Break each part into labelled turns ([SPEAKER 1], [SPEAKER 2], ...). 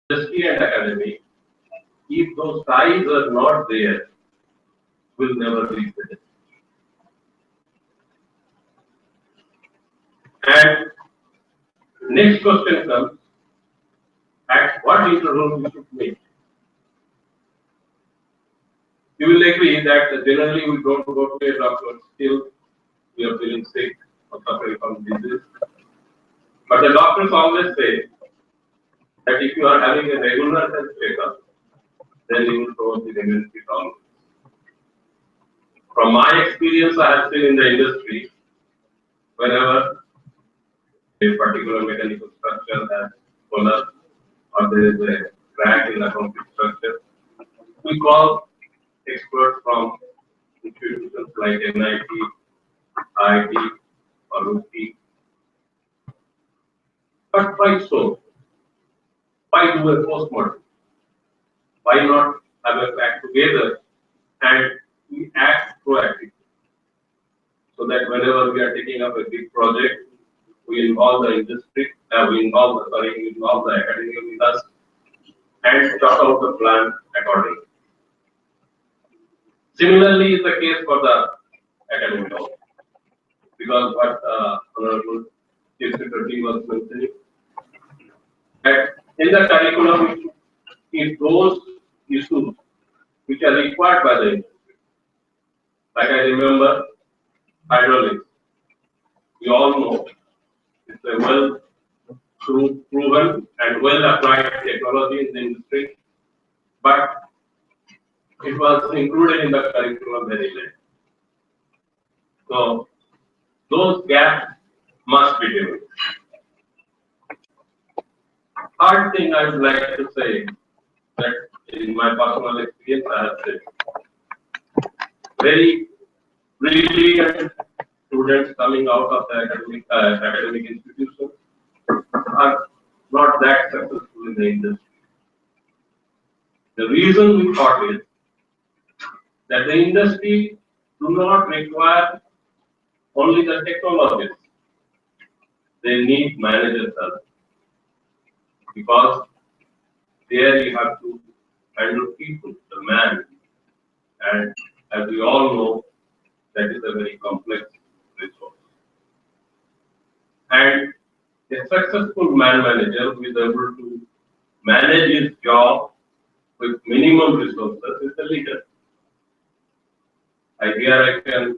[SPEAKER 1] industry and academy, if those ties are not there, will never reach the destination. And next question comes, at what interval we should make? You will agree that generally we don't go to a doctor still we are feeling sick or suffering from disease. But the doctors always say that if you are having a regular health checkup, then you will probably benefit always. From my experience, I have seen in the industry, whenever a particular mechanical structure has collapsed or there is a crack in the concrete structure, we call experts from institutions like NIT, IIT, or UP. But why so? Why do a postmortem? Why not have a act together and we act proactively? So that whenever we are taking up a big project, we involve the industry, we involve the academia with us, and chart out the plan accordingly. Similarly, is the case for the academic also, because what Honorable Chief Secretary was mentioning, that in the curriculum, if those issues which are required by the industry, like I remember hydraulics, we all know it's a well proven and well applied technology in the industry, but it was included in the curriculum very late. So those gaps must be filled. Third thing I would like to say that in my personal experience I have said, very brilliant students coming out of the academic institutions are not that successful in the industry. The reason we thought is that the industry do not require only the technologists. They need managers also. Because there you have to handle people, the man, and as we all know, that is a very complex resource. And a successful man manager who is able to manage his job with minimum resources is a leader. Here I can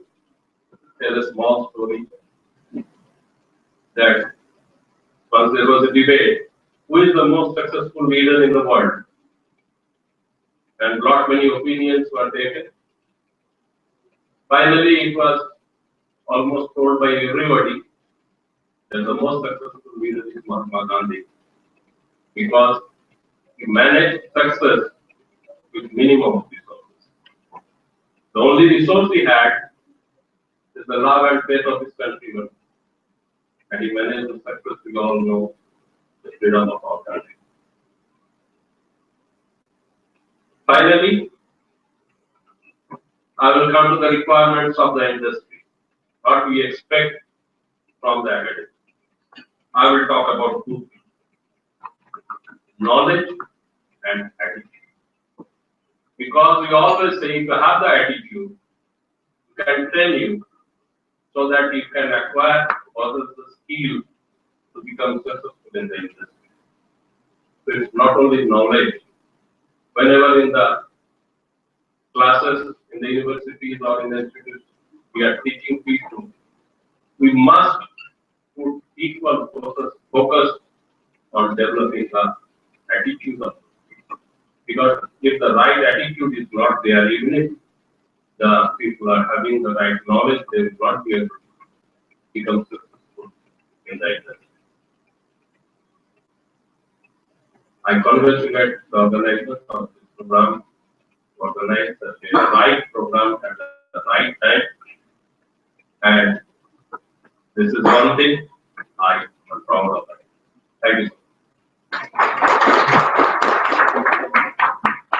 [SPEAKER 1] tell a small story that once there was a debate, who is the most successful leader in the world? And not many opinions were taken. Finally, it was almost told by everybody that the most successful leader is Mahatma Gandhi, because he managed success with minimum resources. The only resource he had is the love and faith of his countrymen, and he managed the success we all know, the freedom of our country. Finally, I will come to the requirements of the industry, what we expect from the academy. I will talk about two things, knowledge and attitude. Because we always say if you have the attitude, we can train you so that you can acquire possess the skill to become successful in the industry. So it's not only knowledge. Whenever in the classes, in the universities or in the institutes, we are teaching people, we must put equal focus on developing the attitude of people. Because if the right attitude is not there, even if the people are having the right knowledge, they will not be able to become successful in the industry. I congratulate the organizers of this program, organize the right program at the right time, and this is one thing I am proud of. Thank you.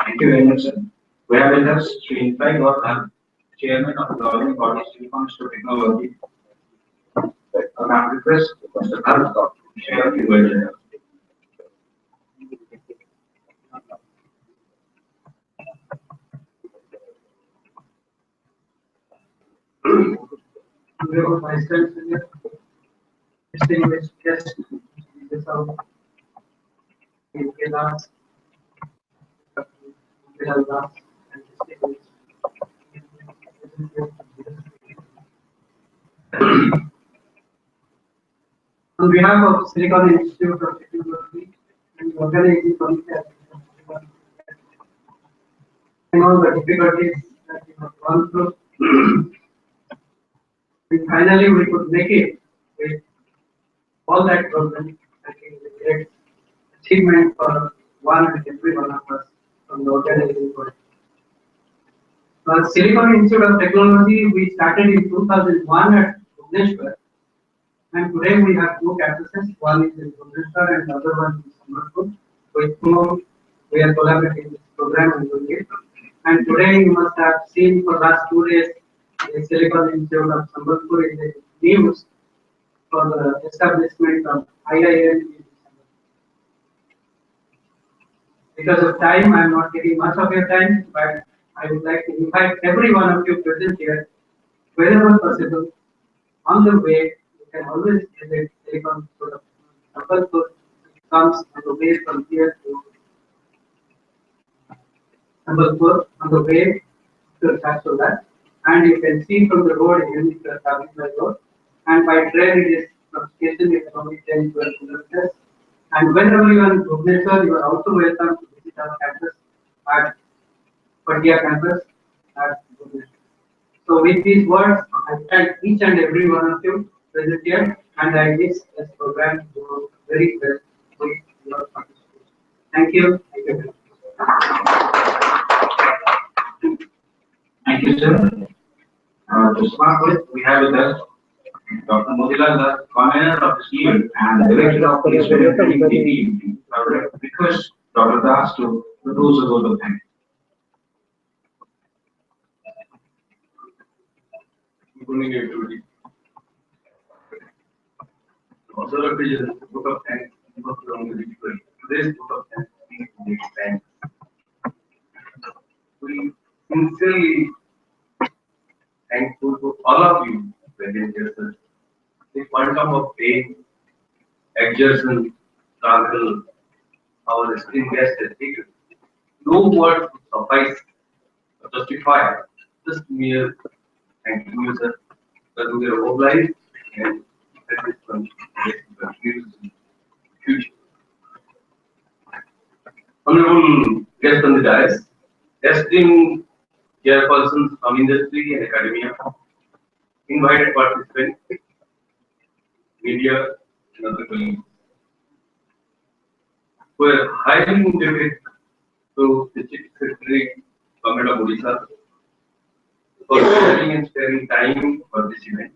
[SPEAKER 2] Thank you very much, sir. We have with us Sri Infai Gautam, Chairman of the Governing Body Silicon to Technology. I request Mr. Bharat to share a few words.
[SPEAKER 3] Honorable Vice Chancellor, distinguished guests, this our Das, Bilal Das, and distinguished on behalf of Silicon Institute of Technology and the organizing committee, and all the difficulties that we have gone through, and finally we could make it with all that problem. I think it's a great achievement for one and every one of us from the organizing body. Silicon Institute of Technology, we started in 2001 at Bhubaneswar, and today we have two campuses. One is in Bhubaneswar and the other one is in Sambalpur, with whom we are collaborating this program and doing it. And today you must have seen for last 2 days the Silicon Institute of Sambalpur in the news for the establishment of IIM. Because of time, I am not taking much of your time, but I would like to invite every one of you present here, wherever possible, on the way. You can always visit Silicon Institute of Sambalpur. It comes on the way from here to Sambalpur, on the way to Chhatrapati, and you can see from the road in the Kavitha road, and by train it is from station it is only 10-12 kilometers. And whenever you are in Bhubaneswar, you are also welcome to visit our campus at Patia campus at Bhubaneswar. So with these words, I thank each and every one of you present here, and I wish this program to go very well with your participation. Thank you. Thank you.
[SPEAKER 2] Thank you, sir. To start with, we have with us Dr. Motilal Das, convener of this event and the director of the Experimental team. I would request Dr. Das to propose a vote of thanks.
[SPEAKER 1] Good evening, everybody. Also, represents the book of thanks, book of today's book of thanks is thanks. We sincerely thankful to all of you present here, sir. The quantum of pain, exertion, struggle, our esteemed guest has taken. No words suffice to justify just mere thank you, sir. That we are obliged and that is continues in future. Honorable guest on the dais, esteemed chairpersons from industry and academia, invited participants, media, and other colleagues. We are highly indebted to the Chief Secretary, Government of Odisha, for sharing and sparing time for this event.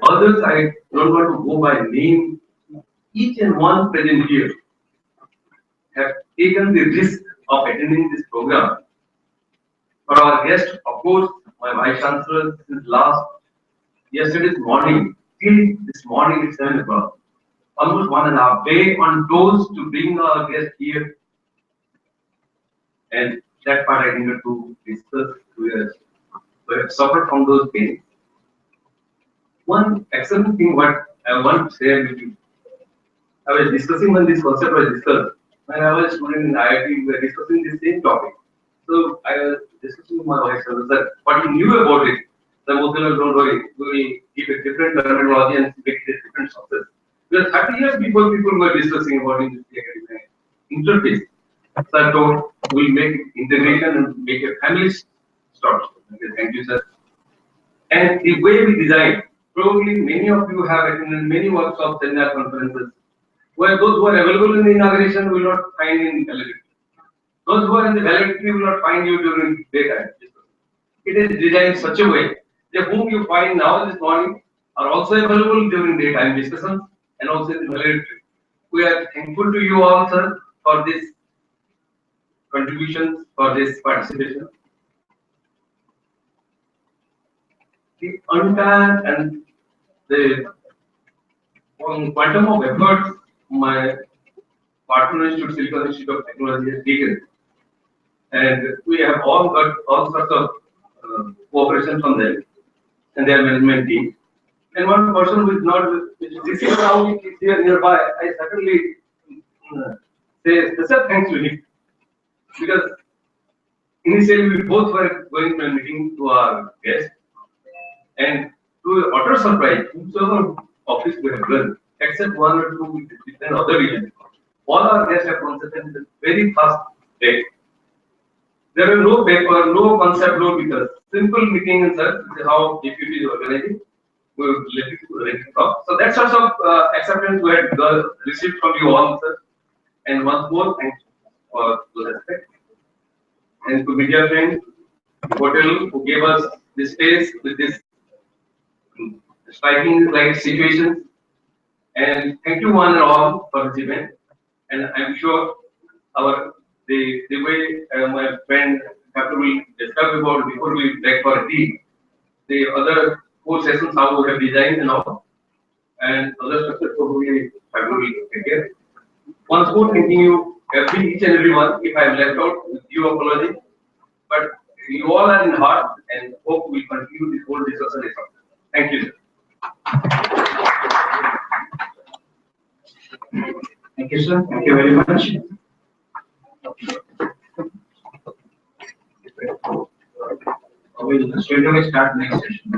[SPEAKER 1] Others, I don't want to go by name. Each and one present here have taken the risk of attending this program. For our guest, of course, my Vice Chancellor, since yesterday's morning, till this morning at 7 o'clock, almost 1.5 days on toes to bring our guest here. And that part I needed to discuss. We have suffered from those pains. One excellent thing what I want to share with you. I was discussing when this concept was discussed. When I was student in IIT, we were discussing the same topic. So I was discussing with my vice chancellor what he knew about it. The Motilal, don't worry, we keep a different terminology and make it a different success. Because 30 years before, people were discussing about industry academic interface. Sir told we'll make integration and make a family structure. Okay, thank you, sir. And the way we designed, probably many of you have attended many workshops and conferences, where those who are available in the inauguration will not find in valedictory. Those who are in the valedictory will not find you during daytime. It is designed in such a way that whom you find now this morning are also available during daytime discussions and also in the valedictory. We are thankful to you all, sir, for this contributions, for this participation. The entire and the quantum of efforts my partner institute, Silicon Institute of Technology, has taken, and we have all got all sorts of cooperation from them and their management team. And one person who is not, which is sitting around here nearby, I certainly say special thanks to him. Because initially we both were going to a meeting to our guest, and to utter surprise, whosoever office we have done, except one or two within other regions, all our guests have consulted in a very fast way. There were no paper, no concept, no because simple meeting and such. This is how deputy is organizing. We will let it talk. So that sort of acceptance we had received from you all, sir. And once more, thanks for the respect. And to media friends, hotel who gave us this space with this striking like situation. And thank you one and all for this event. And I'm sure the way my friend will discuss about before we break for tea, the other 4 sessions how we have designed and all, and other structures probably will take care. Once more, thanking you, each and every one. If I am left out, with due apology, but you all are in heart, and hope we continue this whole discussion. Thank you, sir.
[SPEAKER 2] Thank you, sir. Thank you very much. We will straight away start next session.